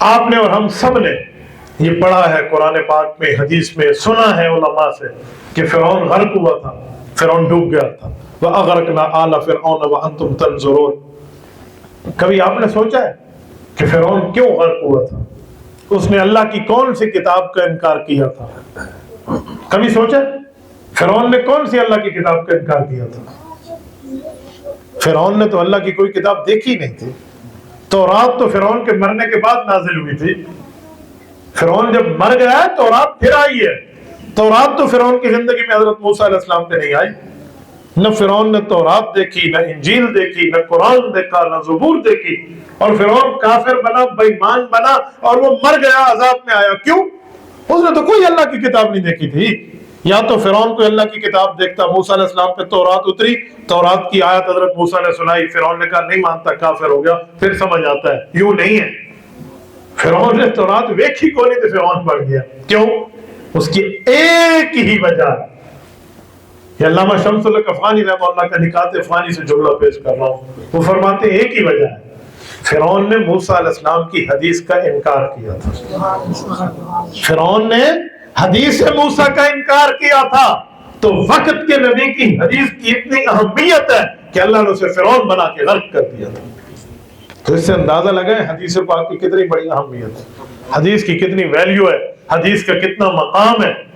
آپ نے اور ہم سب نے یہ پڑھا ہے قرآن پاک میں، حدیث میں، سنا ہے علماء سے کہ فرعون غرق ہوا تھا، فرعون ڈوب گیا تھا، وَأَغْرَقْنَا آلَ فِرْعَوْنَ وَأَنْتُمْ تَنْظُرُونَ۔ کبھی آپ نے سوچا ہے کہ فرعون کیوں غرق ہوا تھا؟ اس نے اللہ کی کون سی کتاب کا انکار کیا تھا؟ کبھی سوچا فرعون نے کون سی اللہ کی کتاب کا انکار کیا تھا؟ فرعون نے تو اللہ کی کوئی کتاب دیکھی نہیں تھی۔ تورات تو فرعون کے مرنے کے بعد نازل ہوئی تھی۔ فرعون جب مر گیا ہے تورات پھر آئی ہے۔ تورات تو فرعون کی زندگی میں حضرت موسیٰ علیہ السلام پہ نہیں آئی۔ نہ فرعون نے تورات دیکھی، نہ انجیل دیکھی، نہ قرآن دیکھا، نہ زبور دیکھی، اور فرعون کافر بنا، بے ایمان بنا، اور وہ مر گیا، عذاب میں آیا۔ کیوں؟ اس نے تو کوئی اللہ کی کتاب نہیں دیکھی تھی۔ یا تو فرعون کوئی اللہ کی کتاب دیکھتا، موسیٰ علیہ السلام پہ تورات اتری، تورات کی آیت حضرت موسیٰ نے سنائی، فرعون نے کہا نہیں مانتا، کافر ہو گیا، پھر سمجھ آتا ہے یوں نہیں ہے۔ فرعون نے تورات ویکھی کو نہیں تو فرعون پڑھ گیا۔ کیوں؟ اس کی ایک ہی وجہ ہے۔ یہ علامہ شمس القفانی رحمہ اللہ کا نکات فانی سے جملہ پیش کر رہا ہوں، وہ فرماتے ہیں ایک ہی وجہ ہے، فرعون نے موسیٰ علیہ السلام کی حدیث کا انکار کیا تھا۔ فرعون نے حدیث موسیٰ کا انکار کیا تھا، تو وقت کے نبی کی حدیث کی اتنی اہمیت ہے کہ اللہ نے اسے فرعون بنا کے غرق کر دیا تھا۔ تو اس سے اندازہ لگائیں حدیث پاک کی کتنی بڑی اہمیت ہے، حدیث کی کتنی ویلیو ہے، حدیث کا کتنا مقام ہے۔